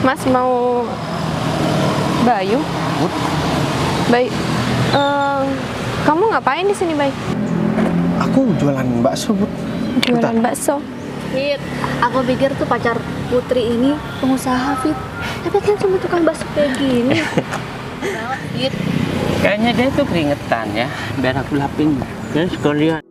Mas mau Bayu? Bud, Bayu, kamu ngapain di sini, Bay? aku jualan bakso, Bud. Jualan bakso. Fit, aku pikir tuh pacar Putri ini pengusaha, Fit. Tapi kan cuma tukang bakso kayak gini. Fit. Kayaknya dia tuh keringetan ya, biar aku lapin. Terus sekalian.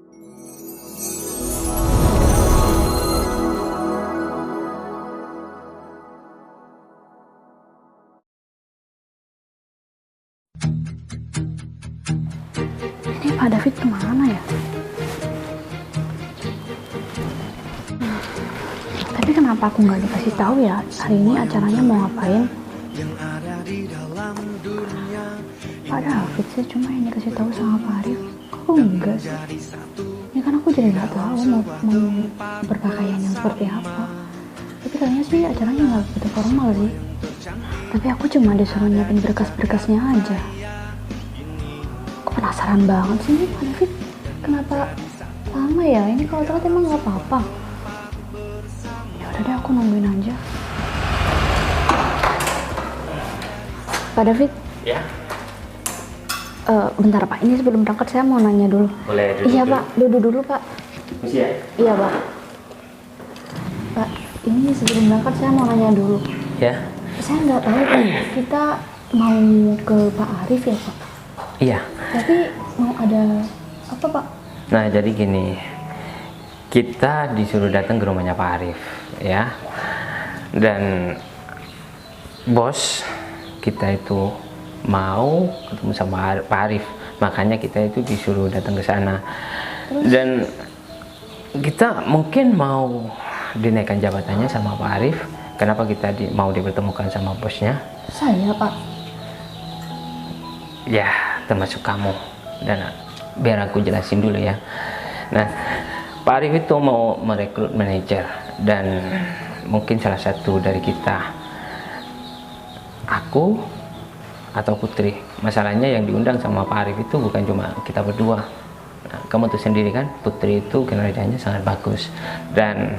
Ini Pak David kemana ya? Tapi kenapa aku nggak dikasih tahu ya hari ini acaranya mau ngapain? Pak David sih cuma yang dikasih tahu sama Pak Arif. Kok enggak sih? Ya kan aku jadi nggak tahu mau berpakaian yang seperti apa. Tapi kayaknya sih acaranya nggak begitu formal sih. Tapi aku cuma disuruh nyiapin berkas-berkasnya aja. Aku penasaran banget sih nih Pak David. Kenapa lama ya? Ini kalau telat emang nggak apa-apa. Ya udah deh aku nungguin aja. Pak David. Ya. Bentar Pak, ini sebelum berangkat saya mau nanya dulu. Boleh duduk Iya dulu? Pak, duduk dulu Pak. Mesti ya? Iya Pak. Pak, ini sebelum berangkat saya mau nanya dulu. Ya. Saya nggak tahu Pak, kita mau ke Pak Arif ya Pak. Iya. Tapi mau ada apa Pak? Nah jadi gini, kita disuruh datang ke rumahnya Pak Arif, ya. Dan bos kita itu mau ketemu sama Pak Arif, makanya kita itu disuruh datang ke sana. Dan kita mungkin mau dinaikkan jabatannya sama Pak Arif. Kenapa kita mau dipertemukan sama bosnya? Saya Pak. Ya, termasuk kamu. Dan biar aku jelasin dulu ya. Nah, Pak Arif itu mau merekrut manajer, dan mungkin salah satu dari kita, aku atau Putri. Masalahnya yang diundang sama Pak Arif itu bukan cuma kita berdua. Nah, kamu tuh sendiri kan, Putri itu kinerjanya sangat bagus, dan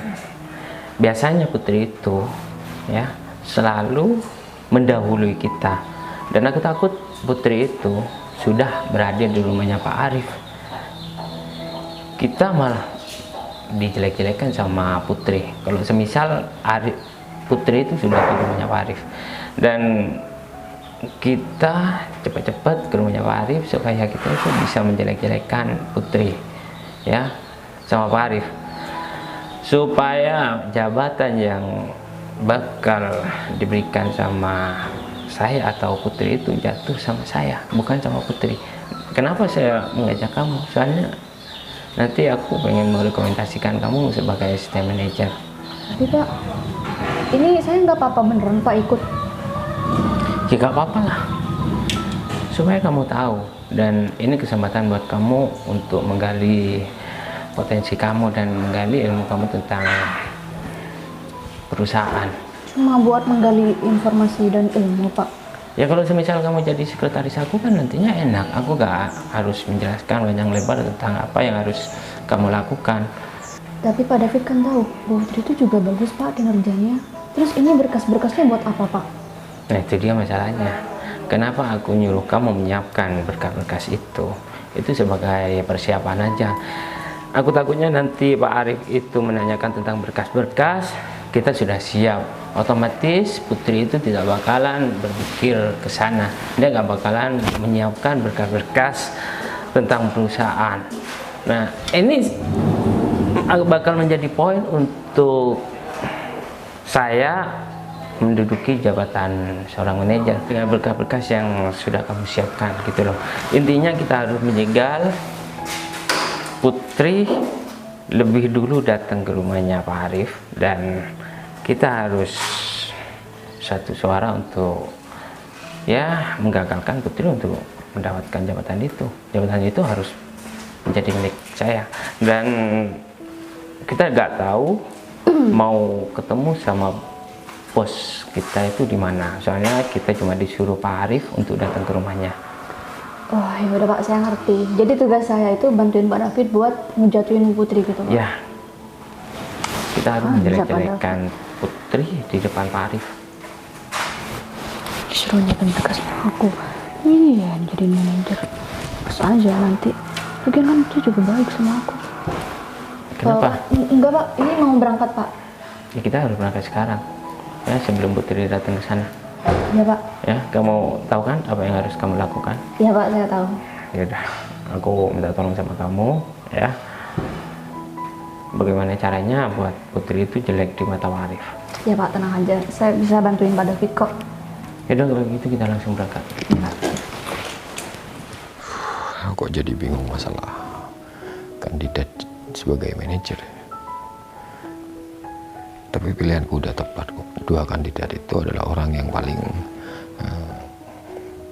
biasanya Putri itu ya selalu mendahului kita, dan aku takut Putri itu sudah berada di rumahnya Pak Arif, kita malah dijelek-jelekan sama Putri. Kalau semisal Putri itu sudah ke rumahnya Pak Arif, dan kita cepat-cepat ke rumahnya Pak Arif supaya kita itu bisa menjelek-jelekan Putri ya sama Pak Arif, supaya jabatan yang bakal diberikan sama saya atau Putri itu jatuh sama saya, bukan sama Putri. Kenapa saya mengajak kamu? Soalnya nanti aku pengen merekomendasikan kamu sebagai assistant manager. Tapi Pak, ini saya nggak apa-apa beneran Pak ikut. Ya gak apa-apa lah, supaya kamu tahu, dan ini kesempatan buat kamu untuk menggali potensi kamu dan menggali ilmu kamu tentang perusahaan. Cuma buat menggali informasi dan ilmu Pak. Ya kalau semisal kamu jadi sekretaris aku kan nantinya enak, aku gak harus menjelaskan panjang lebar tentang apa yang harus kamu lakukan. Tapi Pak David kan tahu, Putri itu juga bagus Pak kinerjanya. Terus ini berkas-berkasnya buat apa Pak? Nah itu dia masalahnya. Kenapa aku nyuruh kamu menyiapkan berkas-berkas itu sebagai persiapan aja. Aku takutnya nanti Pak Arif itu menanyakan tentang berkas-berkas, kita sudah siap, otomatis Putri itu tidak bakalan berpikir ke sana. Dia nggak bakalan menyiapkan berkas-berkas tentang perusahaan. Nah ini bakal menjadi poin untuk saya menduduki jabatan seorang manajer dengan berkas-berkas yang sudah kamu siapkan gitu loh. Intinya kita harus menjegal Putri lebih dulu datang ke rumahnya Pak Arif, dan kita harus satu suara untuk ya menggagalkan Putri untuk mendapatkan jabatan itu. Jabatan itu harus menjadi milik saya, dan kita nggak tahu mau ketemu sama bos kita itu di mana. Soalnya kita cuma disuruh Pak Arif untuk datang ke rumahnya. Oh ya udah Pak, saya ngerti. Jadi tugas saya itu bantuin Pak David buat ngejatuhin Putri gitu Pak. Ya, kita harus bisa, menjelek-jelekan Putri di depan Pak Arif. disuruh nyiapin berkas sama aku. Iya, jadi manajer. Pas aja nanti. Lagian kan dia juga baik sama aku. Kenapa? Enggak Pak, ini mau berangkat Pak. Ya kita harus berangkat sekarang. Ya sebelum Putri datang ke sana. Iya Pak. Ya, kamu tahu kan apa yang harus kamu lakukan? Iya Pak, saya tahu. Ya udah, aku minta tolong sama kamu, ya. Bagaimana caranya buat Putri itu jelek di mata Pak Arif? Ya Pak, tenang aja. Saya bisa bantuin Pak David kok. Ya udah kalau gitu kita langsung berangkat. Iya Pak. Kok jadi bingung masalah kandidat sebagai manajer. Tapi pilihanku udah tepat kok. Dua kandidat itu adalah orang yang paling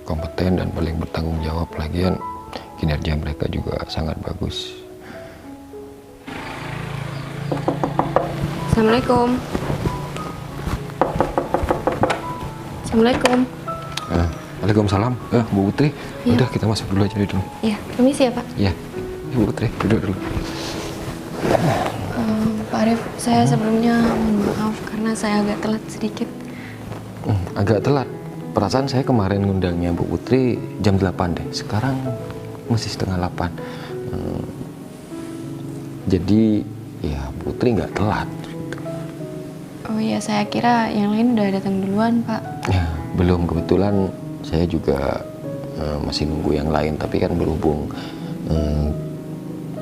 kompeten dan paling bertanggung jawab. Lagian kinerja mereka juga sangat bagus. Assalamualaikum. Assalamualaikum. Waalaikumsalam. Bu Putri, Iya. udah kita masuk dulu aja dulu. Iya, permisi ya Pak. Iya, Bu Putri duduk dulu. Pak Arif, saya sebelumnya mohon maaf karena saya agak telat sedikit. Agak telat. Perasaan saya kemarin ngundangnya Bu Putri jam 8 deh. Sekarang masih setengah 8. Jadi ya Bu Putri nggak telat. Oh iya, saya kira yang lain udah datang duluan Pak. Ya, belum. Kebetulan saya juga masih nunggu yang lain. Tapi kan berhubung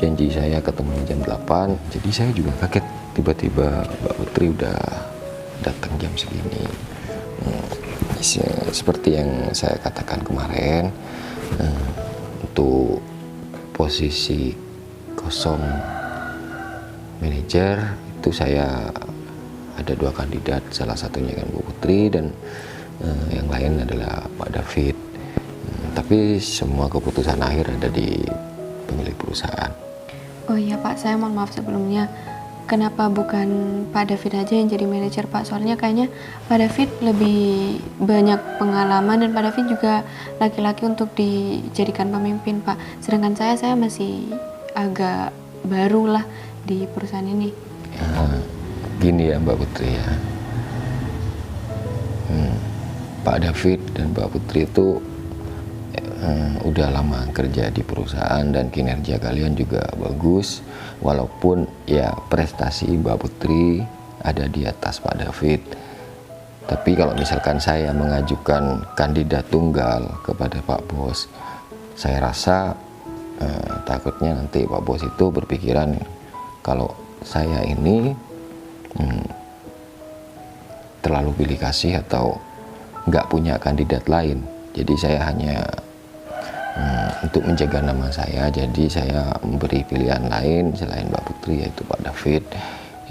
janji saya ketemu jam 8, jadi saya juga kaget tiba-tiba Mbak Putri udah datang jam segini. Seperti yang saya katakan kemarin, untuk posisi kosong manajer itu saya ada dua kandidat, salah satunya kan Bu Putri dan yang lain adalah Pak David. Tapi semua keputusan akhir ada di pemilik perusahaan. Oh iya Pak, saya mohon maaf sebelumnya. Kenapa bukan Pak David aja yang jadi manajer Pak? Soalnya kayaknya Pak David lebih banyak pengalaman dan Pak David juga laki-laki untuk dijadikan pemimpin Pak. Sedangkan saya masih agak baru lah di perusahaan ini. Gini ya Mbak Putri ya, Pak David dan Mbak Putri itu udah lama kerja di perusahaan dan kinerja kalian juga bagus, walaupun ya prestasi Mbak Putri ada di atas Pak David. Tapi kalau misalkan saya mengajukan kandidat tunggal kepada Pak Bos, saya rasa takutnya nanti Pak Bos itu berpikiran kalau saya ini terlalu pilih kasih atau nggak punya kandidat lain. Jadi saya hanya untuk menjaga nama saya, jadi saya memberi pilihan lain selain Mbak Putri, yaitu Pak David.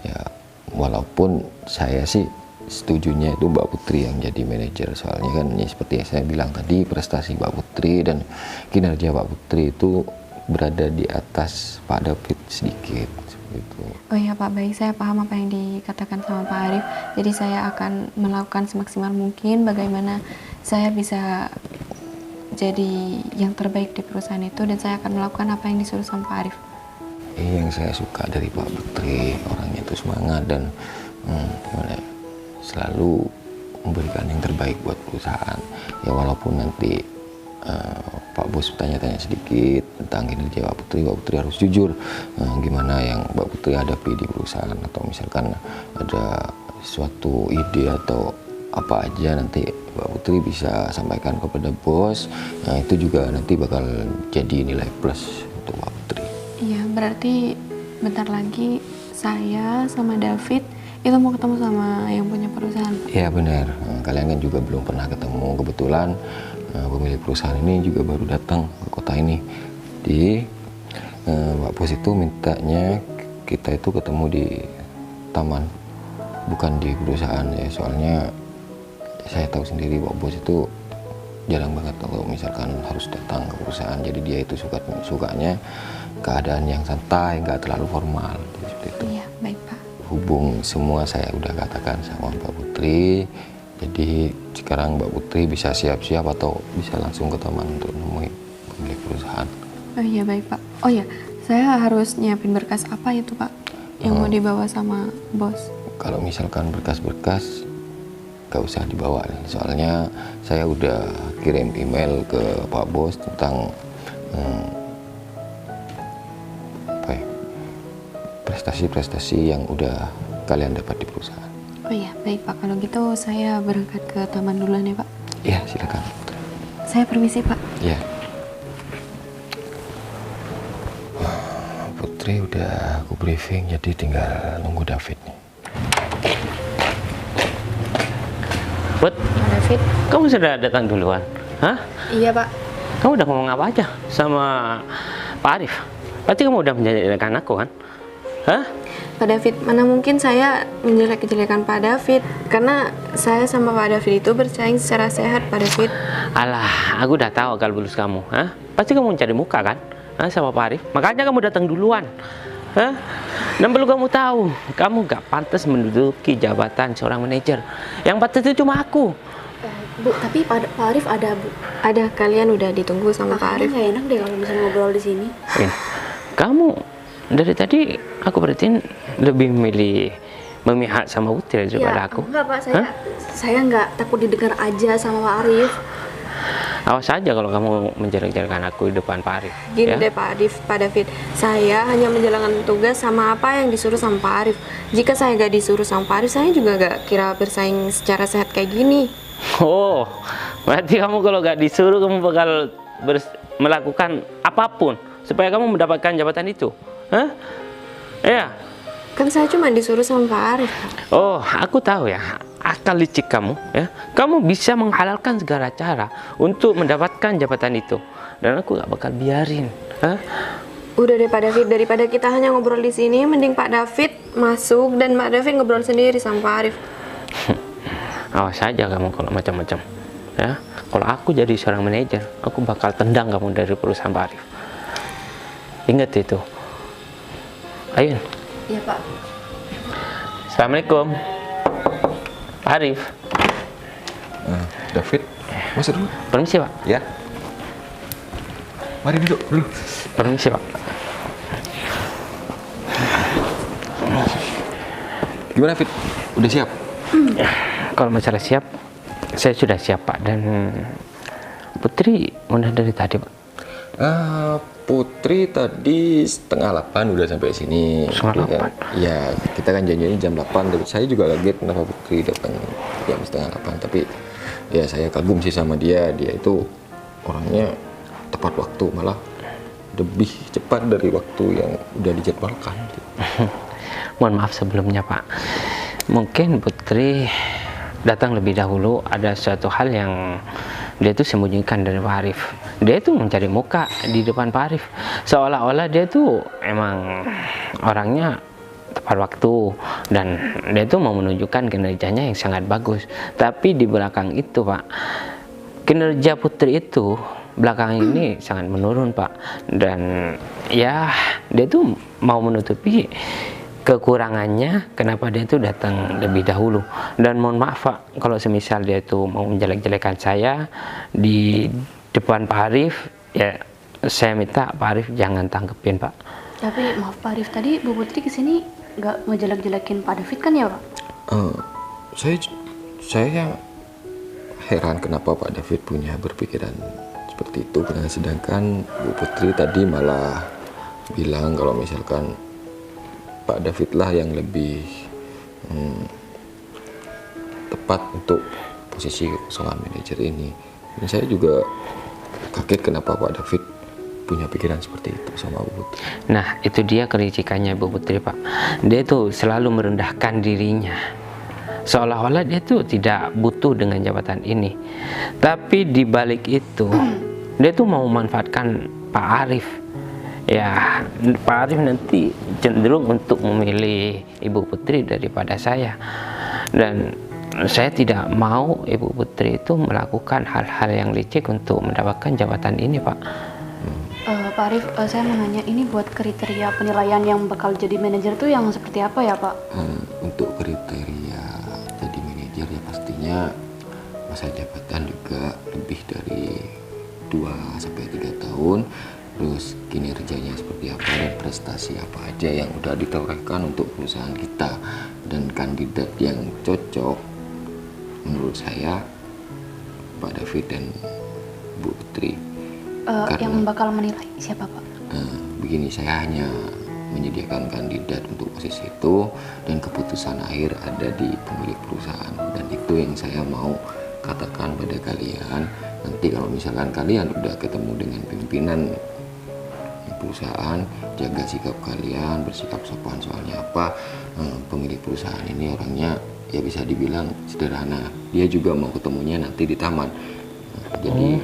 Ya, walaupun saya sih setujunya itu Mbak Putri yang jadi manajer, soalnya kan ya seperti yang saya bilang tadi, prestasi Mbak Putri dan kinerja Mbak Putri itu berada di atas Pak David sedikit. Itu. Oh iya Pak, baik, saya paham apa yang dikatakan sama Pak Arif. Jadi saya akan melakukan semaksimal mungkin bagaimana saya bisa jadi yang terbaik di perusahaan itu, dan saya akan melakukan apa yang disuruh sama Pak Arif. Yang saya suka dari Pak Putri, orangnya itu semangat dan selalu memberikan yang terbaik buat perusahaan. Ya walaupun nanti Pak Bos tanya-tanya sedikit tentang kinerja Pak Putri harus jujur gimana yang Mbak Putri hadapi di perusahaan, atau misalkan ada suatu ide atau apa aja nanti Mbak Putri bisa sampaikan kepada bos. Nah, itu juga nanti bakal jadi nilai plus untuk Mbak Putri. Iya, berarti bentar lagi saya sama David itu mau ketemu sama yang punya perusahaan. Iya benar, kalian kan juga belum pernah ketemu. Kebetulan pemilik perusahaan ini juga baru datang ke kota ini. Di Mbak Bos itu mintanya kita itu ketemu di taman, bukan di perusahaan ya. Soalnya saya tahu sendiri Pak Bos itu jarang banget kalau misalkan harus datang ke perusahaan. Jadi dia itu sukanya keadaan yang santai, nggak terlalu formal seperti itu. Iya, baik Pak. Hubung semua saya udah katakan sama Mbak Putri. Jadi sekarang Mbak Putri bisa siap-siap atau bisa langsung ke taman untuk nemuin pemilik perusahaan. Oh iya, baik Pak. Oh iya, saya harus nyiapin berkas apa itu Pak yang mau dibawa sama bos? Kalau misalkan berkas-berkas, gak usah dibawa nih. Soalnya saya udah kirim email ke Pak Bos tentang prestasi-prestasi yang udah kalian dapat di perusahaan. Oh iya, baik Pak. Kalau gitu saya berangkat ke taman duluan ya Pak. Iya, silakan. Saya permisi Pak. Iya. Putri udah aku briefing, jadi tinggal nunggu David nih. Put, Pak David. kamu sudah datang duluan? Hah? Iya Pak. Kamu udah ngomong apa aja sama Pak Arif? Pasti kamu udah menjadikan aku kan? Hah? Pak David, mana mungkin saya menjelek-jelekan Pak David, karena saya sama Pak David itu bersaing secara sehat Pak David. Alah, aku udah tahu kalau bulus kamu. Hah? Pasti kamu mencari muka kan? Hah, sama Pak Arif? Makanya kamu datang duluan. Hah? Dan perlu kamu tahu, kamu gak pantas menduduki jabatan seorang manajer. Yang pantas itu cuma aku. Bu, tapi Pak Arif ada, Bu. Ada, kalian udah ditunggu sama Pak Arif. Nggak enak deh kalau misalnya ngobrol di sini. Kamu dari tadi aku perhatiin lebih memilih memihak sama Putri daripada aku. Enggak Pak, Hah? saya nggak takut didengar aja sama Pak Arif. Awas aja kalau kamu menjelek-jelekan aku di depan Pak Arif. Gini Ya? deh Pak David, saya hanya menjalankan tugas sama apa yang disuruh sama Pak Arif. Jika saya gak disuruh sama Pak Arif, saya juga gak kira bersaing secara sehat kayak gini. Oh, berarti kamu kalau gak disuruh kamu bakal melakukan apapun supaya kamu mendapatkan jabatan itu. Hah? Ya. Kan saya cuma disuruh sama Pak Arif. Oh, aku tahu ya. Akal licik kamu, ya. Kamu bisa menghalalkan segala cara untuk mendapatkan jabatan itu, dan aku gak bakal biarin. Hah? Udah deh Pak David, daripada kita hanya ngobrol di sini, mending Pak David masuk dan Pak David ngobrol sendiri sama Pak Arif. Awas aja kamu kalau macam-macam. Ya, kalau aku jadi seorang manajer, aku bakal tendang kamu dari perusahaan Pak Arif. Ingat itu. Ayun. Iya Pak. Assalamualaikum. Pak Arif. David, masuk dulu. Permisi Pak. Ya. Mari duduk dulu. Permisi Pak. Gimana Fit? Udah siap? Kalau masalah siap, saya sudah siap Pak. Dan Putri udah dari tadi Pak. Putri tadi 7:30 udah sampai sini. 7:30. Ya, kita kan janjinya jam 8. Tapi saya juga kaget kenapa Putri datang jam 7:30. Tapi ya saya kagum sih sama dia. Dia itu orangnya tepat waktu, malah lebih cepat dari waktu yang udah dijadwalkan. Mohon maaf sebelumnya Pak. Mungkin Putri datang lebih dahulu, ada suatu hal yang dia itu sembunyikan dari Pak Arif. Dia itu mencari muka di depan Pak Arif, seolah-olah dia itu emang orangnya tepat waktu dan dia itu mau menunjukkan kinerjanya yang sangat bagus. Tapi di belakang itu Pak, kinerja Putri itu belakangan ini sangat menurun Pak. Dan ya dia tuh mau menutupi kekurangannya, kenapa dia itu datang lebih dahulu. Dan mohon maaf Pak, kalau semisal dia itu mau menjelek-jelekan saya di depan Pak Arif, ya saya minta Pak Arif jangan tangkepin Pak. Tapi maaf Pak Arif, tadi Bu Putri kesini nggak mau jelek-jelekin Pak David kan ya Pak? Saya heran kenapa Pak David punya berpikiran seperti itu, sedangkan Bu Putri tadi malah bilang kalau misalkan Pak David lah yang lebih tepat untuk posisi kekosongan manajer ini. Dan saya juga kaget kenapa Pak David punya pikiran seperti itu sama Bu Putri. Nah itu dia kelicikannya Bu Putri Pak. Dia itu selalu merendahkan dirinya, seolah-olah dia tuh tidak butuh dengan jabatan ini. Tapi di balik itu dia tuh mau memanfaatkan Pak Arif. Ya, Pak Arif nanti cenderung untuk memilih Ibu Putri daripada saya. Dan saya tidak mau Ibu Putri itu melakukan hal-hal yang licik untuk mendapatkan jabatan ini Pak. Pak Arif, saya mau nanya, ini buat kriteria penilaian yang bakal jadi manajer tuh yang seperti apa ya Pak? Untuk kriteria jadi manajer ya pastinya masa jabatan juga lebih dari 2-3 tahun. Terus kinerjanya seperti apa dan prestasi apa aja yang udah ditorehkan untuk perusahaan kita. Dan kandidat yang cocok menurut saya Pak David dan Bu Putri. Yang bakal menilai siapa Pak? Begini, saya hanya menyediakan kandidat untuk posisi itu dan keputusan akhir ada di pemilik perusahaan, dan itu yang saya mau katakan pada kalian. Nanti kalau misalkan kalian udah ketemu dengan pimpinan perusahaan, jaga sikap kalian, bersikap sopan. Soalnya apa, pemilik perusahaan ini orangnya ya bisa dibilang sederhana, dia juga mau ketemunya nanti di taman. Jadi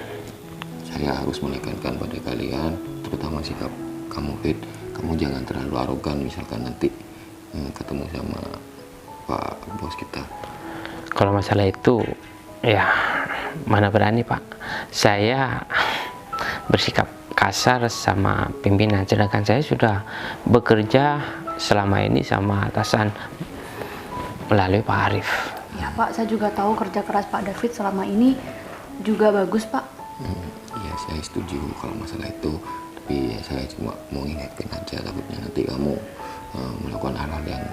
saya harus menekankan pada kalian, terutama sikap kamu Fit, kamu jangan terlalu arogan misalkan nanti ketemu sama Pak Bos kita. Kalau masalah itu ya mana berani Pak, saya bersikap kasar sama pimpinan, sedangkan saya sudah bekerja selama ini sama atasan melalui Pak Arif. Ya Pak, saya juga tahu kerja keras Pak David selama ini juga bagus Pak. Iya, saya setuju kalau masalah itu, tapi ya saya cuma mau ingatkan aja, takutnya nanti kamu melakukan hal-hal yang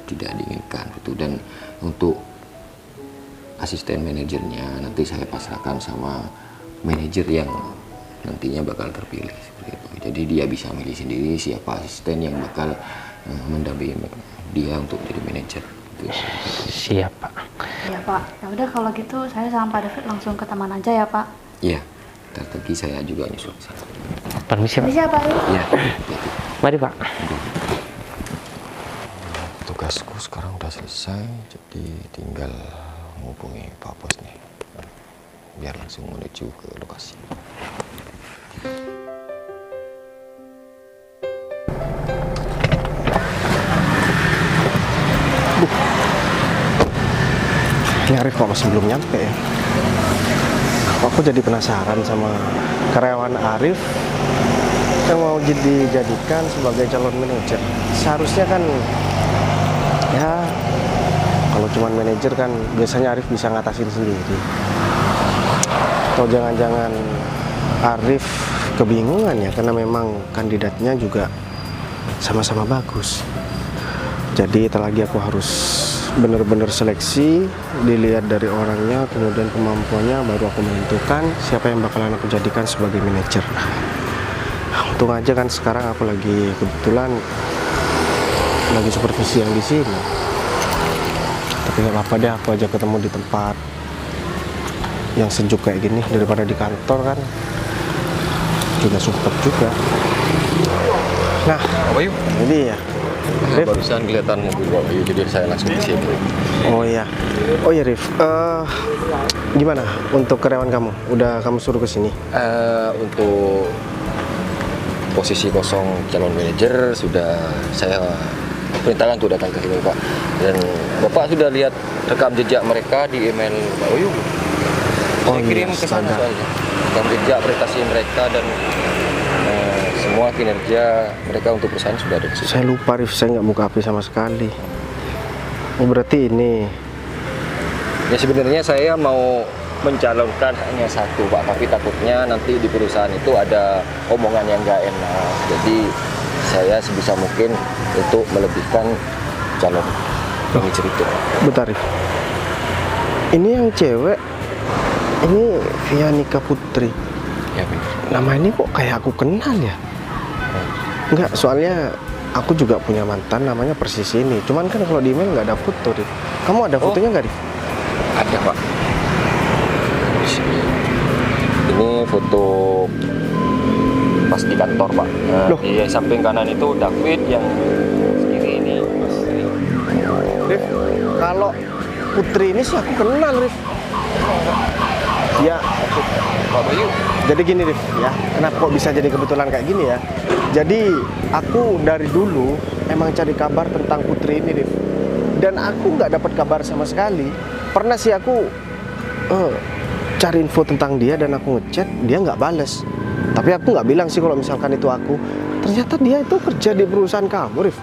tidak diinginkan gitu. Dan untuk asisten manajernya nanti saya pasrahkan sama manajer yang nantinya bakal terpilih seperti itu. Jadi dia bisa milih sendiri siapa asisten yang bakal mendampingi dia untuk jadi manajer. Gitu. Siap Pak. Ya Pak, ya udah kalau gitu saya sama Pak David langsung ke taman aja ya Pak. Iya, ntar lagi saya juga nyusul ke sana. Permisi Pak. Siapa Pak? Iya, Mari Pak. tugasku sekarang udah selesai, jadi tinggal menghubungi Pak Bos nih, biar langsung menuju ke lokasi. Ini Arif kok masih belum nyampe ya? Aku jadi penasaran sama karyawan Arif yang mau dijadikan sebagai calon manajer. Seharusnya kan ya kalau cuman manajer kan biasanya Arif bisa ngatasin sendiri. Atau jangan-jangan Arif kebingungan ya karena memang kandidatnya juga sama-sama bagus. Jadi lagi aku harus benar-benar seleksi, dilihat dari orangnya, kemudian kemampuannya, baru aku menentukan siapa yang bakalan aku jadikan sebagai manajer. Untung aja kan sekarang aku kebetulan lagi supervisi yang di sini. Tapi nggak apa-apa deh, aku aja ketemu di tempat yang sejuk kayak gini daripada di kantor kan juga sumpet juga. Nah, Apa yuk? ini ya. Rif. Barusan kelihatan mobil Bapak Yu, jadi saya langsung di sini. Oh iya Rif, gimana untuk karyawan kamu? Udah kamu suruh ke sini? Untuk posisi kosong calon manajer sudah saya perintahkan untuk datang ke sini Pak. Dan Bapak sudah lihat rekam jejak mereka di email Pak Oyu. Saya kirim ke sana soalnya. Rekam jejak prestasi mereka dan semua kinerja mereka untuk perusahaan sudah ada di situ. Saya lupa Rif, saya nggak buka HP sama sekali. Oh berarti ini. Ya sebenarnya saya mau mencalonkan hanya satu Pak, tapi takutnya nanti di perusahaan itu ada omongan yang nggak enak. Jadi saya sebisa mungkin untuk melebihkan calon manajer itu. Bentar Rif. Ini yang cewek, ini Vianika Putri. Ya benar. Nama ini kok kayak aku kenal ya? Enggak, soalnya aku juga punya mantan namanya persis ini. Cuman kan kalau di email nggak ada foto, Rif. Kamu ada fotonya nggak, Rif? Ada Pak. Ini foto pas di kantor Pak. Loh. Di samping kanan itu David, yang kiri ini Putri. Rif, kalau Putri ini sih aku kenal, Rif. Ya, Pak Bayu. jadi gini Rif, ya. Kenapa kok bisa jadi kebetulan kayak gini ya? Jadi aku dari dulu emang cari kabar tentang Putri ini, Rif. Dan aku nggak dapat kabar sama sekali. Pernah sih aku cari info tentang dia dan aku ngechat, dia nggak bales. Tapi aku nggak bilang sih kalau misalkan itu aku. Ternyata dia itu kerja di perusahaan kamu, Rif.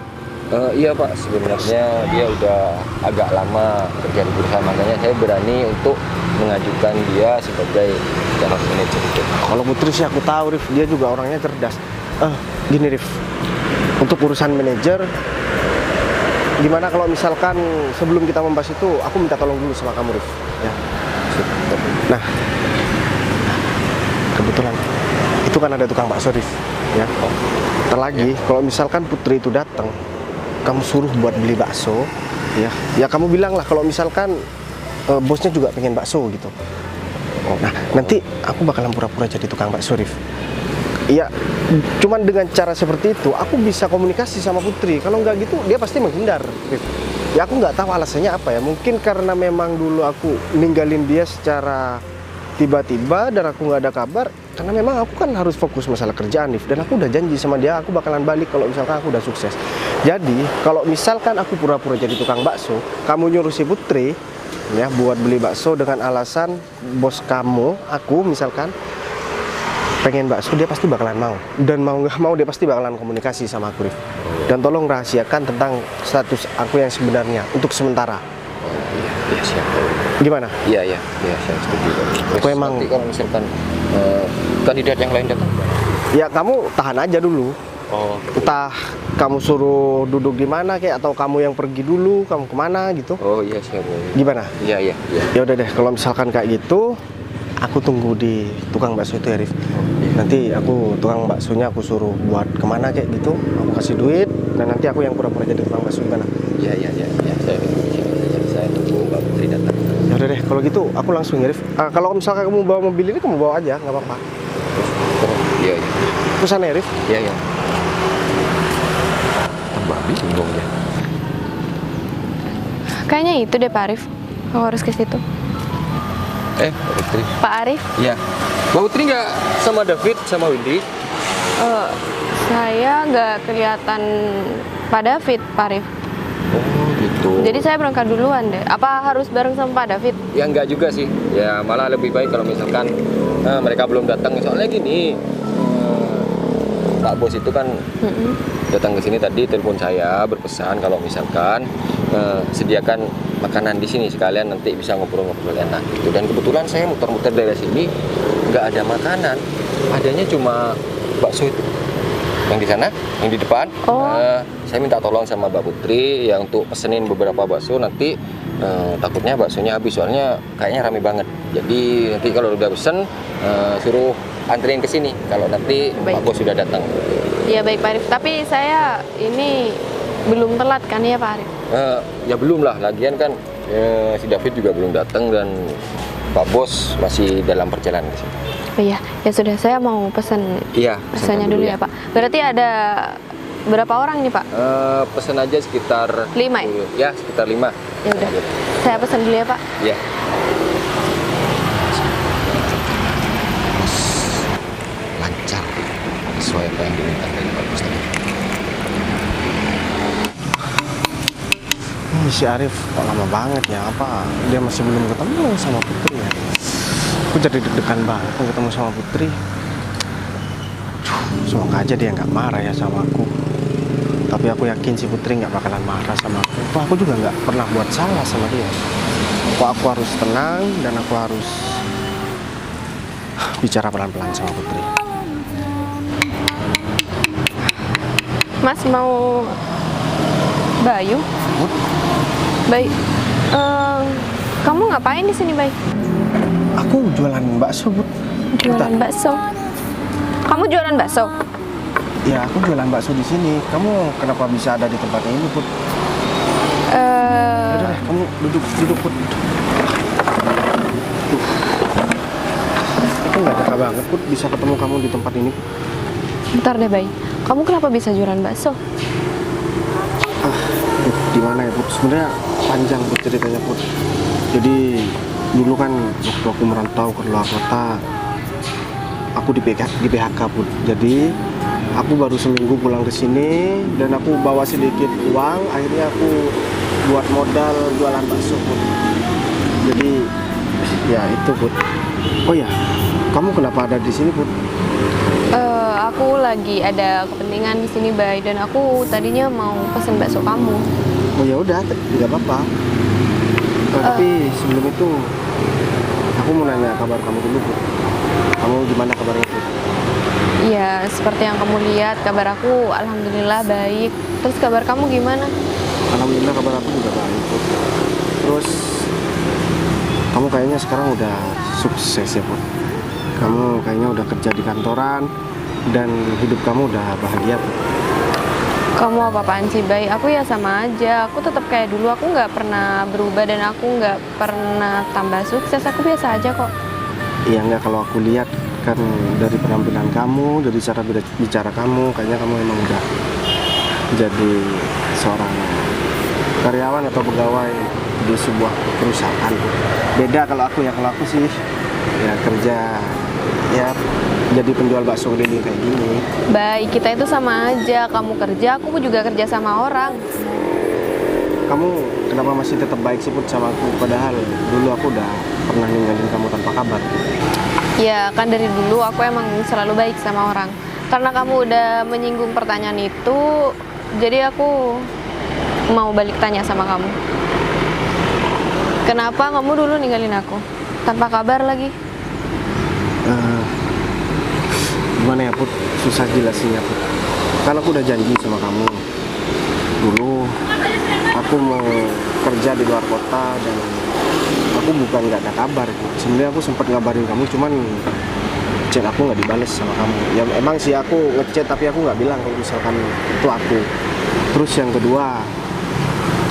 Iya Pak, sebenarnya dia udah agak lama kerja di perusahaan, makanya saya berani untuk mengajukan dia sebagai calon manajer itu. Kalau Putri sih aku tahu, Rif, dia juga orangnya cerdas. Gini Rif, untuk urusan manajer gimana kalau misalkan sebelum kita membahas itu, aku minta tolong dulu sama kamu, Rif. Ya. Nah, kebetulan itu kan ada tukang bakso, Rif. Ya. Terlagi, kalau misalkan Putri itu datang, kamu suruh buat beli bakso, ya. Ya kamu bilang lah kalau misalkan bosnya juga pengen bakso gitu. Nah, nanti aku bakalan pura-pura jadi tukang bakso, Rif. Iya, cuman dengan cara seperti itu aku bisa komunikasi sama Putri. Kalau nggak gitu dia pasti menghindar, Rif. Ya aku nggak tahu alasannya apa ya. Mungkin karena memang dulu aku ninggalin dia secara tiba-tiba dan aku nggak ada kabar. Karena memang aku kan harus fokus masalah kerjaan, Rif. Dan aku udah janji sama dia aku bakalan balik kalau misalkan aku udah sukses. Jadi kalau misalkan aku pura-pura jadi tukang bakso, kamu nyuruh si Putri ya buat beli bakso dengan alasan bos kamu, aku misalkan pengen bakso, dia pasti bakalan mau. Dan mau nggak mau dia pasti bakalan komunikasi sama aku, Rif. Dan tolong rahasiakan tentang status aku yang sebenarnya untuk sementara. Iya siap. Gimana? Iya saya setuju. Terus Aku emang- nanti kalau misalkan kandidat yang lain datang, Ya kamu tahan aja dulu. oh Entah kamu suruh duduk di mana kayak atau kamu yang pergi dulu, kamu kemana gitu. iya siap. Gimana? Iya. Ya udah deh, kalau misalkan kayak gitu, aku tunggu di tukang bakso itu ya, Rif. Nanti aku tukang baksonya aku suruh buat kemana kayak gitu, aku kasih duit dan nanti aku yang pura-pura jadi tukang bakso gimana? Iya. Saya tunggu Mbak Putri datang. Ya udah deh, kalau gitu aku langsung ya, Rif. Kalau misalkan kamu bawa mobil ini kamu bawa aja, nggak apa-apa. Iya. Aku sana ya, Rif. Iya. Tambah bingung ya. Kayaknya itu deh Pak Arif. Aku harus ke situ. Mbak Putri. Pak Arif, Iya. Mbak Putri nggak sama David sama Windy? saya nggak kelihatan Pak David, Pak Arif. Oh gitu. Jadi saya berangkat duluan deh. Apa harus bareng sama Pak David? Ya enggak juga sih. Ya malah lebih baik kalau misalkan mereka belum datang. Soalnya gini, Pak Bos itu kan datang ke sini tadi telepon saya berpesan kalau misalkan sediakan makanan di sini sekalian nanti bisa ngobrol-ngobrol enak gitu. Dan kebetulan saya muter-muter dari sini nggak ada makanan, adanya cuma bakso itu yang di sana, yang di depan. Oh. Saya minta tolong sama Mbak Putri ya untuk pesenin beberapa bakso nanti. Takutnya baksonya habis soalnya kayaknya rame banget. Jadi nanti kalau udah pesen suruh anterin ke sini kalau nanti Baik. Pak Bos sudah datang. Ya baik Pak Arif. Tapi saya ini belum telat kan ya Pak Arif? Ya belum lah, lagian kan si David juga belum datang dan Pak Bos masih dalam perjalanan ke sini. Oh iya, ya sudah saya mau pesan Iya, pesannya dulu ya Pak. Berarti ada berapa orang nih Pak? Pesan aja sekitar 5 ya? Ya, sekitar 5. Ya udah, saya pesan dulu ya Pak. Ya. Lancar, sesuai apa yang diminta dari Pak Bos tadi. Ini si Arif kok lama banget ya, apa dia masih belum ketemu sama Putri ya? Aku jadi deg-degan banget mau ketemu sama Putri. Semoga aja dia nggak marah ya sama aku. Tapi aku yakin si Putri nggak bakalan marah sama aku. Toh aku juga nggak pernah buat salah sama dia. Kok aku harus tenang dan aku harus bicara pelan-pelan sama Putri. Mas mau Bayu? Bayu, kamu ngapain di sini Bayu? Aku jualan bakso, Bud. Jualan bakso. Kamu jualan bakso? Ya, aku jualan bakso di sini. Kamu kenapa bisa ada di tempat ini, Bud? Udah deh, kamu duduk, Bud. Tuh. Aku nggak nyangka banget, Bud, bisa ketemu kamu di tempat ini. Bentar deh Bayu. Kamu kenapa bisa jualan bakso? Bud, gimana ya, Bud? Sebenarnya panjang, Bud, ceritanya, Bud. Jadi dulu kan waktu aku merantau ke luar kota, aku di PHK, Bud. Jadi aku baru seminggu pulang ke sini dan aku bawa sedikit uang. Akhirnya aku buat modal jualan bakso, Bud. Jadi ya itu, Bud. Oh ya, kamu kenapa ada di sini, Bud? Aku lagi ada kepentingan di sini Bay, dan aku tadinya mau pesen bakso kamu. Oh ya udah, tidak apa-apa. Tapi sebelum itu aku mau nanya kabar kamu dulu, Bud. Kamu gimana kabarnya, Bud? Iya, seperti yang kamu lihat, kabar aku alhamdulillah baik. Terus kabar kamu gimana? Alhamdulillah kabar aku juga baik Put. Terus kamu kayaknya sekarang udah sukses ya Put. Kamu kayaknya udah kerja di kantoran dan hidup kamu udah bahagia Put. Kamu apa-apaan sih, Bay? Aku ya sama aja. Aku tetap kayak dulu. Aku nggak pernah berubah dan aku nggak pernah tambah sukses. Aku biasa aja kok. Iya enggak, kalau aku lihat kan dari penampilan kamu, dari cara bicara kamu, kayaknya kamu emang udah jadi seorang karyawan atau pegawai di sebuah perusahaan. Beda kalau aku sih ya kerja ya jadi penjual bakso keliling kayak gini. Baik, kita itu sama aja. Kamu kerja, aku juga kerja sama orang. Kamu kenapa masih tetap baik sih Put sama aku, padahal dulu aku udah pernah ninggalin kamu tanpa kabar. Ya, kan dari dulu aku emang selalu baik sama orang. Karena kamu udah menyinggung pertanyaan itu, jadi aku mau balik tanya sama kamu. Kenapa kamu dulu ninggalin aku? Tanpa kabar lagi? Gimana ya Put, susah jelasinnya Put. Kan aku udah janji sama kamu dulu, aku mau kerja di luar kota dan aku bukan nggak ada kabar Put. Sebenarnya aku sempat ngabarin kamu, cuman chat aku nggak dibales sama kamu. Ya emang sih aku ngechat tapi aku nggak bilang kalau misalkan itu aku. Terus yang kedua,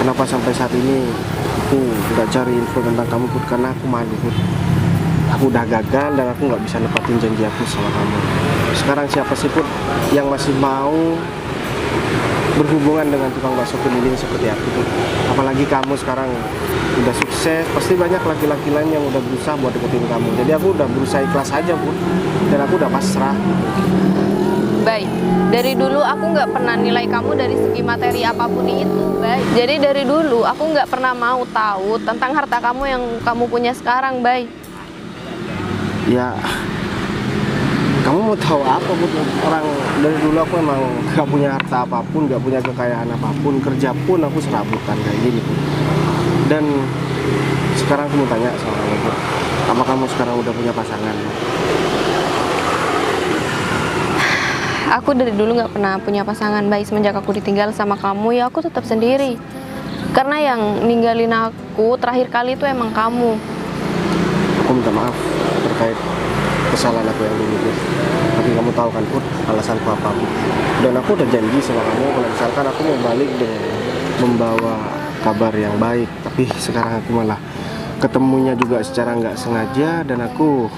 kenapa sampai saat ini aku nggak cari info tentang kamu Put? Karena aku malu Put. Aku udah gagal dan aku nggak bisa nepatin janji aku sama kamu. Sekarang siapa sih Put yang masih mau berhubungan dengan tukang bakso keliling seperti aku Put? Apalagi kamu sekarang udah sukses, pasti banyak laki-laki lain yang udah berusaha buat deketin kamu. Jadi aku udah berusaha ikhlas aja Put, dan aku udah pasrah. Baik, dari dulu aku nggak pernah nilai kamu dari segi materi apapun itu, Baik. Jadi dari dulu aku nggak pernah mau tahu tentang harta kamu yang kamu punya sekarang, Baik. Ya, kamu mau tahu apa Put? Orang dari dulu aku emang gak punya harta apapun, gak punya kekayaan apapun, kerja pun aku serabutan kayak gini Put. Dan sekarang aku mau tanya sama kamu Put, apa kamu sekarang udah punya pasangan? Aku dari dulu nggak pernah punya pasangan, Baik. Semenjak aku ditinggal sama kamu, ya aku tetap sendiri. Karena yang ninggalin aku terakhir kali itu emang kamu. Aku minta maaf terkait kesalahan aku yang dulu Put. Tapi kamu tahu kan Put, alasanku apa Put. Dan aku udah janji sama kamu kalau misalkan aku mau balik dengan membawa kabar yang baik. Tapi sekarang aku malah ketemunya juga secara nggak sengaja dan aku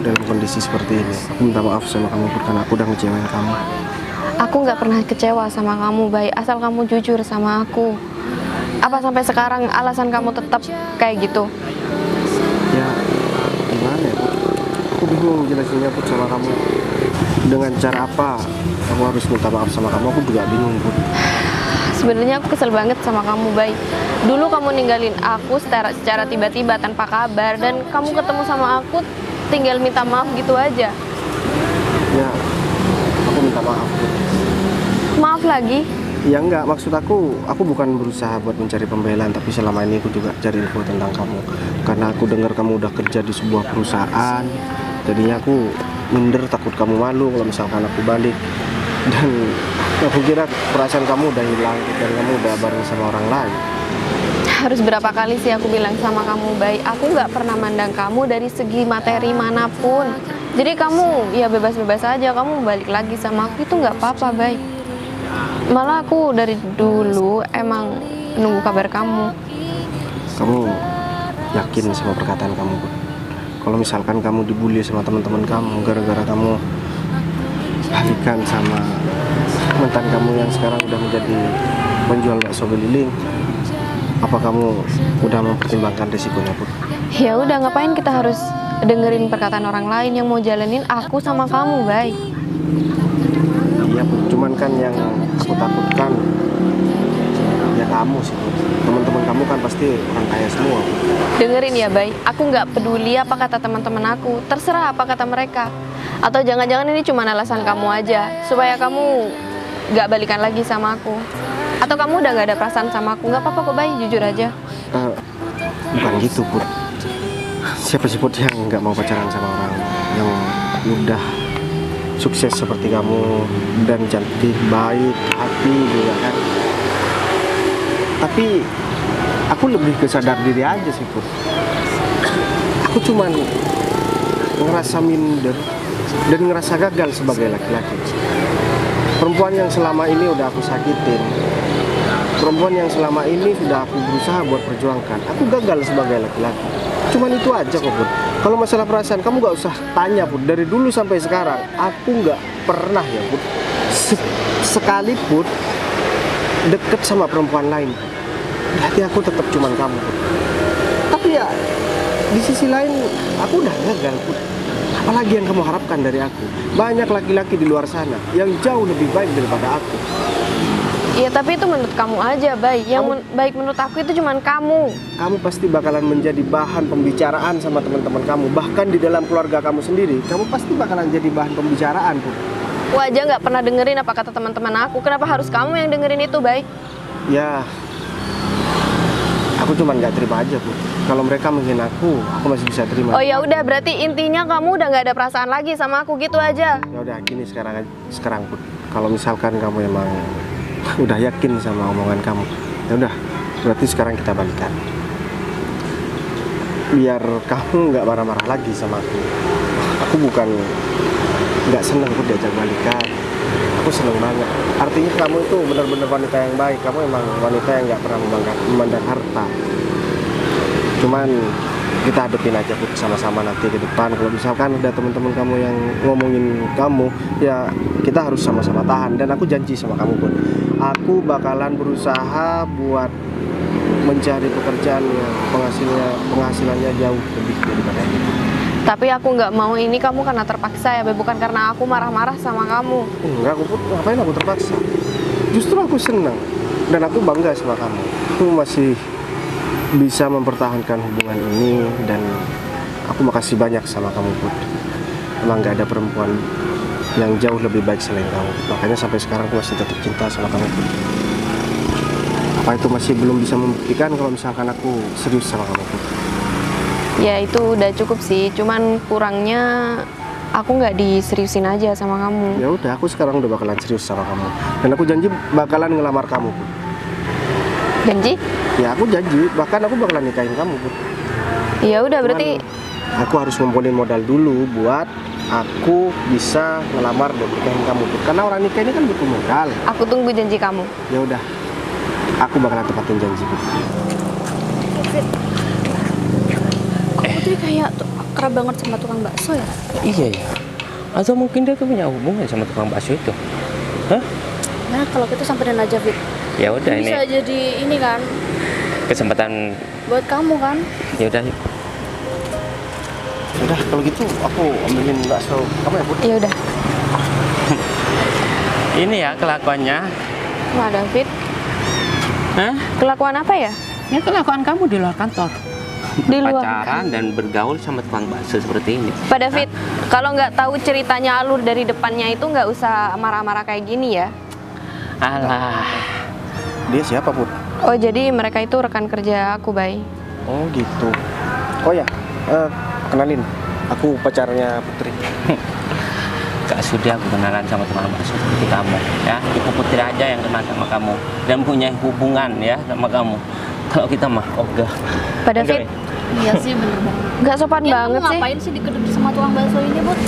dalam kondisi seperti ini. Aku minta maaf sama kamu Put, karena aku udah ngecewain kamu. Aku nggak pernah kecewa sama kamu, Baik. Asal kamu jujur sama aku. Apa sampai sekarang alasan kamu tetap kayak gitu? Ya, gimana ya Put? Aku bingung jelasinnya Put sama kamu. Dengan cara apa aku harus minta maaf sama kamu, aku juga bingung Put. Sebenarnya aku kesel banget sama kamu, Baik. Dulu kamu ninggalin aku secara tiba-tiba tanpa kabar, dan kamu ketemu sama aku tinggal minta maaf gitu aja. Ya, aku minta maaf Put. Maaf lagi? Ya enggak, maksud aku bukan berusaha buat mencari pembelaan, tapi selama ini aku juga cari info tentang kamu. Karena aku dengar kamu udah kerja di sebuah perusahaan, jadinya aku minder, takut kamu malu kalau misalkan aku balik. Dan aku kira perasaan kamu udah hilang dan kamu udah bareng sama orang lain. Harus berapa kali sih aku bilang sama kamu, Baik. Aku nggak pernah mandang kamu dari segi materi manapun. Jadi kamu ya bebas-bebas aja, kamu balik lagi sama aku itu nggak apa-apa, Baik. Malah aku dari dulu emang nunggu kabar kamu. Kamu yakin sama perkataan kamu Put? Kalau misalkan kamu dibully sama teman-teman kamu gara-gara kamu balikan sama mantan kamu yang sekarang udah menjadi penjual bakso keliling, apa kamu udah mempertimbangkan risikonya Put? Ya udah, ngapain kita harus dengerin perkataan orang lain yang mau jalanin aku sama kamu, Baik. Iya Put, cuman kan yang aku takutkan ya kamu sih Put. Teman-teman kamu kan pasti orang kaya semua Put. Dengerin ya, Baik. Aku nggak peduli apa kata teman-teman aku. Terserah apa kata mereka. Atau jangan-jangan ini cuma alasan kamu aja supaya kamu nggak balikan lagi sama aku. Atau kamu udah nggak ada perasaan sama aku. Nggak apa-apa kok, Baik. Jujur aja. Bukan gitu Put. Siapa sih Put yang nggak mau pacaran sama orang yang udah sukses seperti kamu dan cantik, baik, hati juga kan. Tapi aku lebih ke sadar diri aja sih Put. Aku cuman ngerasa minder dan ngerasa gagal sebagai laki-laki. Perempuan yang selama ini udah aku sakitin, perempuan yang selama ini sudah aku berusaha buat perjuangkan, aku gagal sebagai laki-laki. Cuman itu aja kok Put. Kalau masalah perasaan kamu gak usah tanya Put. Dari dulu sampai sekarang aku gak pernah ya Put sekalipun deket sama perempuan lain. Di hati aku tetap cuman kamu Put. Tapi ya di sisi lain aku udah gagal Put. Apalagi yang kamu harapkan dari aku? Banyak laki-laki di luar sana yang jauh lebih baik daripada aku. Iya, tapi itu menurut kamu aja, Bay. Yang baik menurut aku itu cuman kamu. Kamu pasti bakalan menjadi bahan pembicaraan sama teman-teman kamu. Bahkan di dalam keluarga kamu sendiri, kamu pasti bakalan jadi bahan pembicaraan Put. Aku aja nggak pernah dengerin apa kata teman-teman aku. Kenapa harus kamu yang dengerin itu, Bay? Ya, aku cuman nggak terima aja Put. Kalau mereka menghina aku masih bisa terima. Oh ya udah, berarti intinya kamu udah nggak ada perasaan lagi sama aku gitu aja. Ya udah, gini sekarang Put. Kalau misalkan kamu emang udah yakin sama omongan kamu, ya udah, berarti sekarang kita balikan. Biar kamu nggak marah-marah lagi sama aku. Aku bukan nggak seneng Put diajak balikan. Aku seneng banget. Artinya kamu itu benar-benar wanita yang baik. Kamu emang wanita yang nggak pernah memandang harta. Cuman kita hadapin aja Put sama-sama nanti ke depan. Kalau misalkan ada teman-teman kamu yang ngomongin kamu, ya kita harus sama-sama tahan. Dan aku janji sama kamu Put, aku bakalan berusaha buat mencari pekerjaan yang penghasilannya jauh lebih daripada ini. Tapi aku nggak mau ini kamu karena terpaksa ya, Bay. Bukan karena aku marah-marah sama kamu. Enggak, aku Put, ngapain aku terpaksa? Justru aku senang dan aku bangga sama kamu. Aku masih bisa mempertahankan hubungan ini dan aku makasih banyak sama kamu Put. Emang nggak ada perempuan yang jauh lebih baik selain kamu. Makanya sampai sekarang aku masih tetap cinta sama kamu Put. Apa itu masih belum bisa membuktikan kalau misalkan aku serius sama kamu Put? Ya itu udah cukup sih, cuman kurangnya aku nggak diseriusin aja sama kamu. Ya udah, aku sekarang udah bakalan serius sama kamu dan aku janji bakalan ngelamar kamu Put. Janji? Ya aku janji, bahkan aku bakalan nikahin kamu Put. Ya udah, berarti aku harus ngumpulin modal dulu buat aku bisa ngelamar dan nikahin kamu Put. Karena orang nikah ini kan butuh modal. aku tunggu janji kamu. Ya udah, aku bakalan tepatin janji Put. Putri kayak akrab banget sama tukang bakso ya? Iya ya. Atau mungkin dia tuh punya hubungan sama tukang bakso itu. Hah? Nah kalau gitu samperin aja Fit. Ya udah, ini Bisa jadi ini kan kesempatan. buat kamu kan? Ya udah. Udah, kalau gitu aku ambilin bakso kamu ya Put. Ya udah. Ini ya kelakuannya. Wah, David. Hah? Kelakuan apa ya? Ya kelakuan kamu di luar kantor. Di luar. Pacaran dan bergaul sama tukang bakso seperti ini. Pak David, kalau nggak tahu ceritanya alur dari depannya itu nggak usah marah-marah kayak gini ya. Alah. Dia siapa Put? Oh, jadi mereka itu rekan kerja aku, Bay. Oh gitu. Oh ya, kenalin, aku pacarnya Putri. Gak sudi aku kenalan sama tukang bakso seperti kamu ya. Itu Putri aja yang kenal sama kamu dan punya hubungan ya sama kamu. Kalau kita mah ogah. Pak David, Iya sih bener banget. nggak sopan banget kamu sih. ngapain sih dikedup sama tukang bakso ini Bud?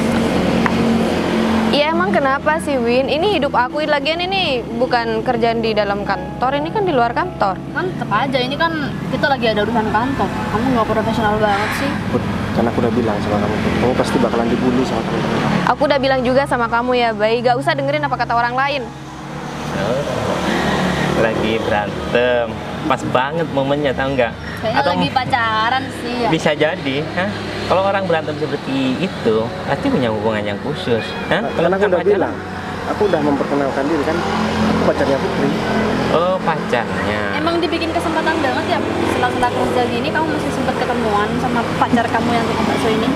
Iya emang kenapa sih, Win? Ini hidup aku, lagian ini bukan kerjaan di dalam kantor, ini kan di luar kantor. Kan tetep aja ini kan kita lagi ada urusan kantor. Kamu nggak profesional banget sih. Put, karena aku udah bilang sama kamu Put, kamu pasti bakalan dibully sama teman-teman kamu. Aku udah bilang juga sama kamu ya, Bay, gak usah dengerin apa kata orang lain. Lagi berantem. Pas banget momennya, tahu nggak? Kayaknya lagi pacaran sih ya. Bisa jadi, hah? Kalau orang berantem seperti itu, pasti punya hubungan yang khusus. Hah? Karena aku bukan udah pacaran? bilang, aku udah memperkenalkan diri kan, aku pacarnya Putri. Oh, pacarnya. Emang dibikin kesempatan banget ya sela-sela kerja gini kamu masih sempat ketemuan sama pacar kamu yang tukang bakso ini.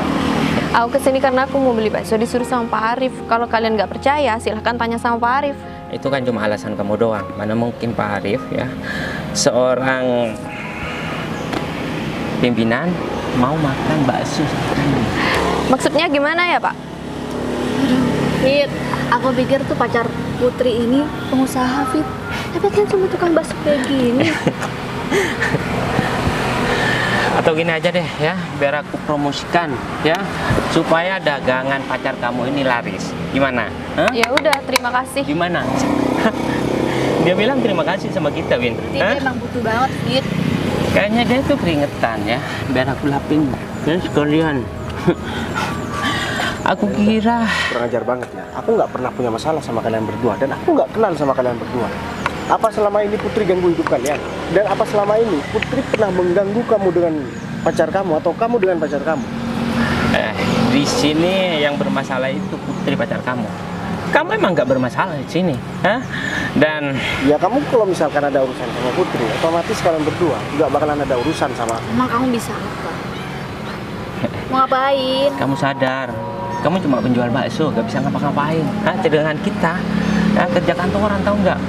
Aku kesini karena aku mau beli bakso, disuruh sama Pak Arif. Kalau kalian nggak percaya, silahkan tanya sama Pak Arif. Itu kan cuma alasan kamu doang. Mana mungkin Pak Arif ya, seorang pimpinan mau makan bakso seperti ini. Maksudnya gimana ya, Pak? Fit, aku pikir tuh pacar Putri ini pengusaha Fit. Tapi kan cuma tukang bakso kayak gini. Atau gini aja deh ya, biar aku promosikan ya, supaya dagangan pacar kamu ini laris. Gimana? Hah? Ya udah, terima kasih. Gimana? Dia bilang terima kasih sama kita, Win. Dia emang butuh banget, Fit. Kayaknya dia tuh keringetan ya, biar aku lapin ya sekalian. Aku kira Kurang ajar banget ya. Aku nggak pernah punya masalah sama kalian berdua dan aku nggak kenal sama kalian berdua. Apa selama ini Putri ganggu hidup kalian? Dan apa selama ini Putri pernah mengganggu kamu dengan pacar kamu atau kamu dengan pacar kamu? di sini yang bermasalah itu Putri pacar kamu. Kamu emang nggak bermasalah di sini, hah? Dan Ya kamu kalau misalkan ada urusan sama Putri, otomatis kalian berdua nggak bakalan ada urusan sama aku. Emang kamu bisa apa? Mau ngapain? kamu sadar, kamu cuma penjual bakso, nggak bisa ngapa-ngapain. Hah? Cadangan kita, ya, kerja kantoran tahu nggak?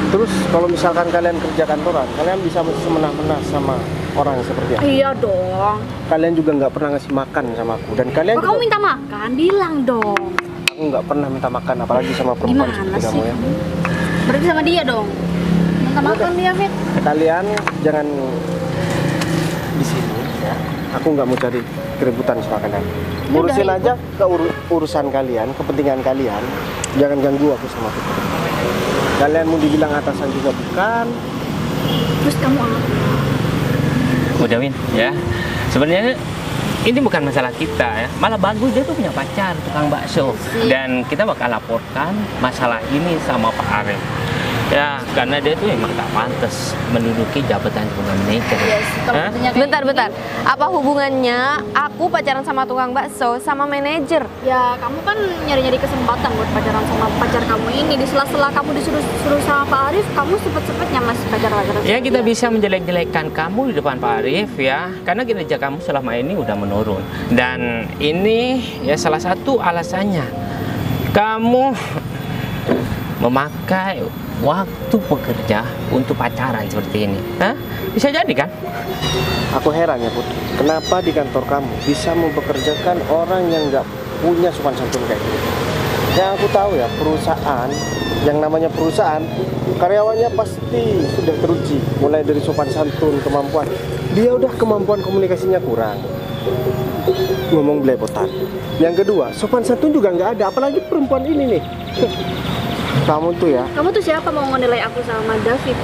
Terus kalau misalkan kalian kerja kantoran, kalian bisa semena-mena sama orang seperti aku. Iya dong. Kalian juga nggak pernah ngasih makan sama aku dan kalian Kok juga, kamu minta makan? Bilang dong. aku nggak pernah minta makan apalagi sama perempuan Gimana seperti sih kamu ya. kamu? Berarti sama dia dong. Minta makan dia, Fit. Kalian jangan di sini ya. Aku nggak mau cari keributan sama kalian. Urusin udah, aja ke urusan kalian, kepentingan kalian. Jangan ganggu aku sama Putri. Kalian mau dibilang atasan juga bukan. Terus kamu apa? Udah Win, ya. Sebenarnya ini bukan masalah kita ya. Malah bagus dia tuh punya pacar tukang bakso. Dan kita bakal laporkan masalah ini sama Pak Arif. Ya, karena dia tuh emang tak pantas menduduki jabatan sebagai manajer. Hah? Bentar. Apa hubungannya aku pacaran sama tukang bakso sama manajer? Ya, kamu kan nyari-nyari kesempatan buat pacaran sama pacar kamu ini. Di sela-sela kamu disuruh sama Pak Arif, kamu sempet-sempetnya masih pacaran. Ya kita bisa menjelek-jelekkan kamu di depan Pak Arif ya. Karena kinerja kamu selama ini udah menurun. Dan ini ya salah satu alasannya. Kamu memakai waktu bekerja untuk pacaran seperti ini. Hah? Bisa jadi kan? Aku heran ya Putri. Kenapa di kantor kamu bisa mempekerjakan orang yang nggak punya sopan santun kayak gitu? Yang aku tahu ya perusahaan, yang namanya perusahaan, karyawannya pasti sudah teruji. Mulai dari sopan santun, kemampuan. Dia udah kemampuan komunikasinya kurang. Ngomong belepotan. Yang kedua, sopan santun juga nggak ada. Apalagi perempuan ini nih. Kamu tuh ya, Kamu tuh siapa mau ngenilai aku sama David?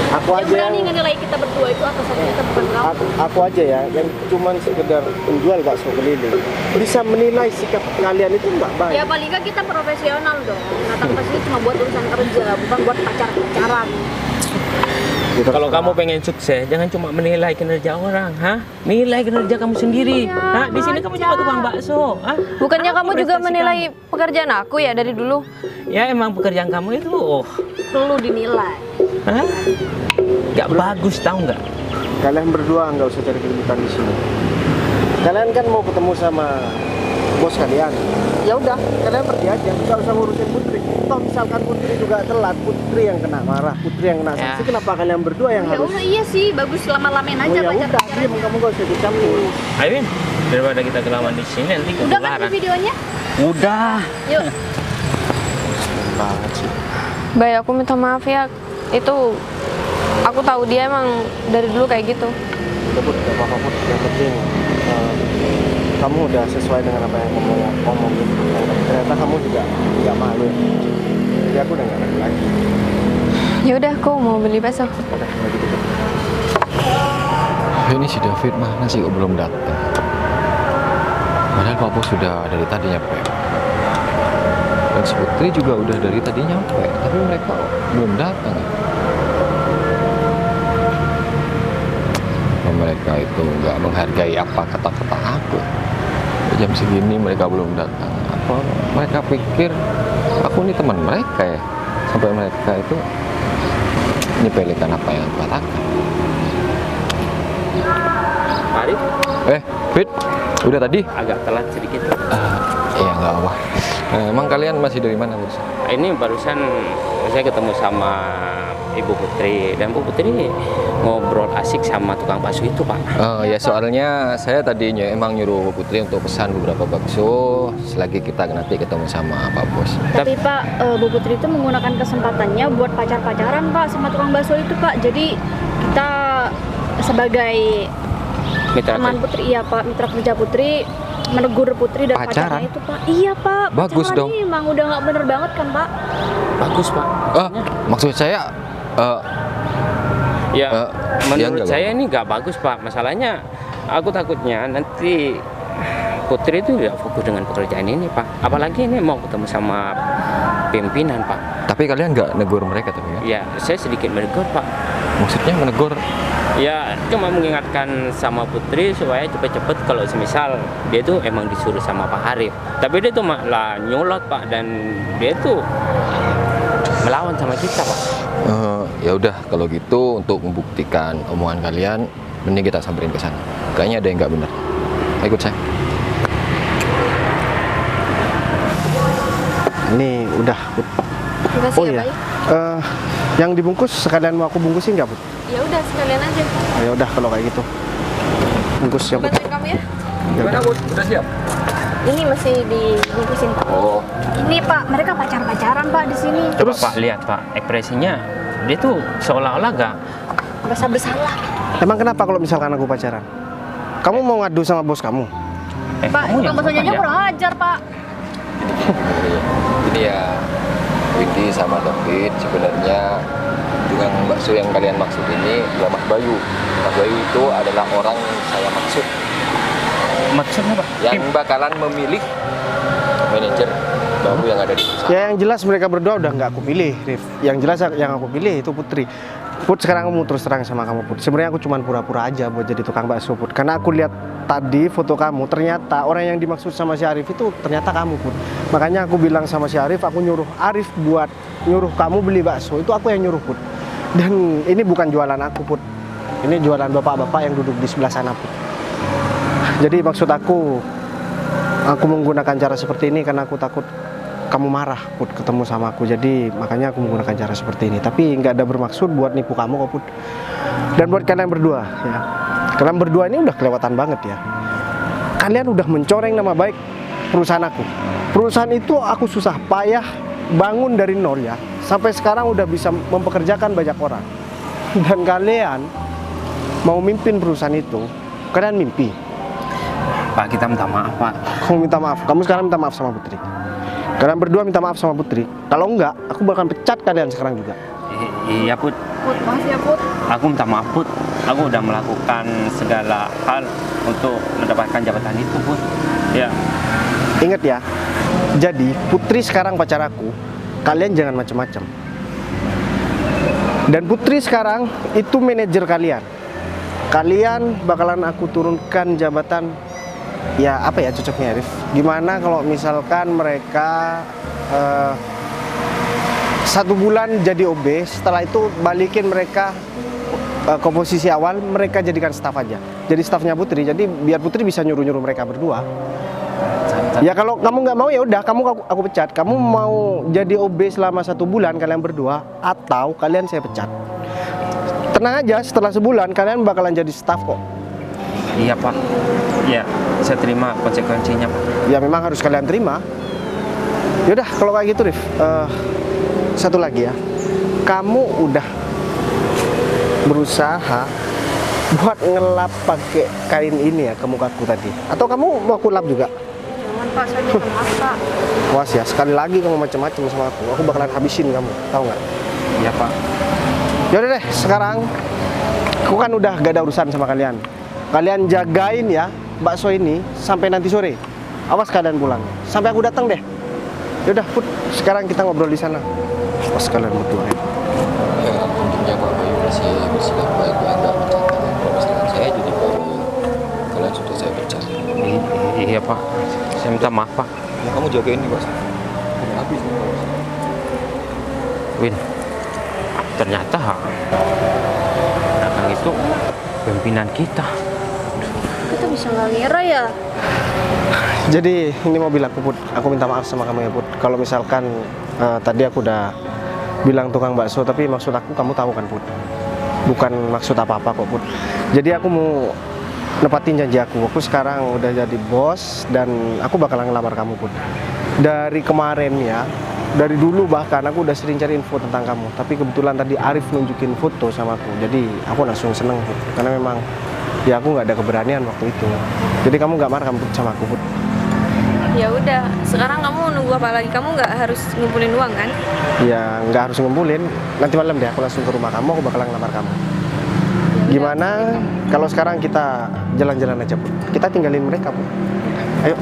aku Yang aja berani yang ngenilai kita berdua itu atasan kita, bukan kamu. aku aja ya yang cuman sekedar penjual bakso keliling bisa menilai sikap kalian itu nggak baik. Ya paling nggak kita profesional dong. Datang ke sini cuma buat urusan kerja, bukan buat pacaran. Gitu. Kalau kamu pengen sukses, jangan cuma menilai kinerja orang, hah? Nilai kinerja kamu sendiri. Hah? Di sini kamu cuma tukang bakso, hah? Bukannya kamu juga prestasi menilai pekerjaan aku ya dari dulu? Ya emang pekerjaan kamu itu, Perlu dinilai. hah? Gak bagus tahu nggak? Kalian berdua nggak usah cari keributan di sini. Kalian kan mau ketemu sama bos kalian. Ya udah, kalian pergi aja. Nggak usah ngurusin Putri. Toh misalkan Putri juga telat, Putri yang kena marah, Putri yang kena sanksi. Ya. Kenapa kalian berdua yang Ya harus? udah iya sih, bagus lama-lamain Oh aja ya udah, pacaran. diam, kamu nggak usah dicampur. Ayo, Win. Daripada kita kelamaan di sini nanti Udah kan ketularan. videonya? Udah. Yuk. Banget sih. Bay, aku minta maaf ya. Itu aku tahu dia emang dari dulu kayak gitu. Udah Put, nggak apa-apa Put. Yang penting kamu udah sesuai dengan apa yang kamu omongin. Ternyata kamu juga nggak malu ya. Jadi aku udah nggak ragu lagi. Ya udah, aku mau beli bakso. Udah, nggak gitu. Ini si David mana sih kok belum datang? Padahal Pak Bos sudah dari tadi nyampe. Dan si Putri juga udah dari tadi nyampe, tapi mereka belum datang. Mereka itu nggak menghargai apa kata-kata aku. Jam segini mereka belum datang. Apa mereka pikir aku ini teman mereka ya? Sampai mereka itu menyepelekan apa yang aku katakan. Arif, Fit, udah tadi? agak telat sedikit. Iya nggak apa. Emang kalian masih dari mana bos? Ini barusan saya ketemu sama Ibu Putri, dan Bu Putri ngobrol asik sama tukang bakso itu, Pak. Oh ya, soalnya saya tadinya emang nyuruh Putri untuk pesan beberapa bakso selagi kita nanti ketemu sama Pak Bos. Tapi Pak, Bu Putri itu menggunakan kesempatannya buat pacar-pacaran Pak sama tukang bakso itu Pak. Jadi kita sebagai Mitra teman kerja. Putri, iya Pak, mitra kerja Putri menegur Putri dan Pacaran? pacarnya itu Pak. Iya Pak, Bagus pacaran dong. ini emang udah nggak bener banget kan Pak. Bagus, Pak. Maksud saya Ya, menurut enggak, saya ini nggak bagus, Pak. Masalahnya aku takutnya nanti Putri itu tidak fokus dengan pekerjaan ini, Pak. Apalagi ini mau ketemu sama pimpinan, Pak. tapi kalian nggak negur mereka tapi ya? Ya, saya sedikit menegur, Pak. Maksudnya menegur? Ya, cuma mengingatkan sama Putri supaya cepet-cepet kalau semisal dia itu emang disuruh sama Pak Arif. Tapi dia tuh malah nyolot, Pak, dan dia tuh melawan sama kita, Pak. Ya udah kalau gitu, untuk membuktikan omongan kalian, mending kita samperin ke sana. Kayaknya ada yang nggak benar. Ikut saya. Ini udah, Put. Makasih Oh ya, iya. Pak. Yang dibungkus sekalian mau aku bungkusin nggak, Put? Ya udah sekalian aja. Ya udah kalau kayak gitu. Bungkus ya, Put. Bantuin kamu ya. Ya udah. Bud? Udah siap? Ini masih dibungkusin Pak. Oh, Ini Pak, mereka pacar-pacaran Pak di sini. Coba Terus? Pak lihat, Pak, ekspresinya dia tuh seolah-olah gak. Merasa bersalah. Emang kenapa kalau misalkan aku pacaran? Kamu mau ngadu sama bos kamu? Pak, Kamu tukang yang baksonya apa ya? kurang ajar Pak. ini ya Widi sama David. Sebenarnya tukang bakso yang kalian maksud ini adalah Mas Bayu. Mas Bayu itu adalah orang yang saya maksud, Maksudnya, Pak? yang bakalan memilih manajer baru yang ada di perusahaan. Ya yang jelas mereka berdua udah nggak aku pilih, Rif. Yang jelas yang aku pilih itu Putri. Put, sekarang aku mau terus terang sama kamu, Put. Sebenarnya aku cuma pura-pura aja buat jadi tukang bakso, Put. Karena aku lihat tadi foto kamu, ternyata orang yang dimaksud sama si Arif itu ternyata kamu, Put. Makanya aku bilang sama si Arif, aku nyuruh Arif buat nyuruh kamu beli bakso. Itu aku yang nyuruh, Put. Dan ini bukan jualan aku, Put. Ini jualan bapak-bapak yang duduk di sebelah sana, Put. Jadi maksud aku menggunakan cara seperti ini karena aku takut kamu marah, Put, ketemu sama aku. Jadi makanya aku menggunakan cara seperti ini. Tapi nggak ada bermaksud buat nipu kamu kok, Put. Dan buat kalian berdua, ya. Kalian berdua ini udah kelewatan banget ya. Kalian udah mencoreng nama baik perusahaan aku. Perusahaan itu aku susah payah bangun dari nol ya. Sampai sekarang udah bisa mempekerjakan banyak orang. Dan kalian mau mimpin perusahaan itu, kalian mimpi. Pak, kita minta maaf, Pak. Kamu minta maaf. Kamu sekarang minta maaf sama Putri. Kalian berdua minta maaf sama Putri. Kalau enggak, aku bakal pecat kalian sekarang juga. Iya, Put. Put, makasih ya Put. Aku minta maaf, Put. Aku udah melakukan segala hal untuk mendapatkan jabatan itu, Put. Ya. Ingat ya. Jadi Putri sekarang pacar aku. Kalian jangan macam-macam. Dan Putri sekarang itu manajer kalian. Kalian bakalan aku turunkan jabatan. Ya apa ya cocoknya, Arif? Gimana kalau misalkan mereka 1 bulan jadi OB, setelah itu balikin mereka ke posisi awal, mereka jadikan staff aja. Jadi staffnya Putri, jadi biar Putri bisa nyuruh-nyuruh mereka berdua. Ya kalau kamu nggak mau ya udah, aku pecat. Kamu mau jadi OB selama 1 bulan kalian berdua, atau kalian saya pecat. Tenang aja, setelah sebulan kalian bakalan jadi staff kok. Iya, Pak. Iya, saya terima konsekuensinya, Pak. Ya memang harus kalian terima. Yaudah kalau kayak gitu, Rif. Satu lagi ya, kamu udah berusaha buat ngelap pakai kain ini ya ke mukaku tadi, atau kamu mau aku lap juga? Jangan Pak, saya minta maaf Pak. Was ya, sekali lagi kamu macam-macam sama aku bakalan habisin kamu, tahu nggak? Iya, Pak. Yaudah deh, sekarang aku kan udah gak ada urusan sama kalian. Kalian jagain ya bakso ini sampai nanti sore. Awas kalian pulang, sampai aku datang deh. Yaudah, Put, sekarang kita ngobrol di sana. Awas kalian berdua ya. Ya, untungnya Pak Bayu masih bersikap baik-baik, nggak mencatat. Kalau misalkan saya jadi baru, kalian sudah saya pecat. Iya, Pak. Saya minta maaf, Pak. Ya, kamu jagain nih, Bos. Udah habis nih, Bos. Win, ternyata belakang itu pimpinan kita. Kita bisa nggak ngira ya. Jadi ini mobil aku Put, aku minta maaf sama kamu ya Put. Kalau misalkan tadi aku udah bilang tukang bakso, tapi maksud aku kamu tahu kan Put. Bukan maksud apa-apa kok Put. Jadi aku mau nepatin janji aku. Aku sekarang udah jadi bos dan aku bakalan ngelamar kamu Put. Dari kemarin ya, dari dulu bahkan aku udah sering cari info tentang kamu. Tapi kebetulan tadi Arif nunjukin foto sama aku. Jadi aku langsung seneng Put. Karena memang ya aku nggak ada keberanian waktu itu. Jadi kamu nggak marah kan Put sama aku Put? Ya udah, sekarang kamu nunggu apa lagi? Kamu nggak harus ngumpulin uang kan? Ya nggak harus ngumpulin. Nanti malam deh aku langsung ke rumah kamu, aku bakalan ngelamar kamu. Gimana kalau sekarang kita jalan-jalan aja Put? Kita tinggalin mereka Put. Ayo.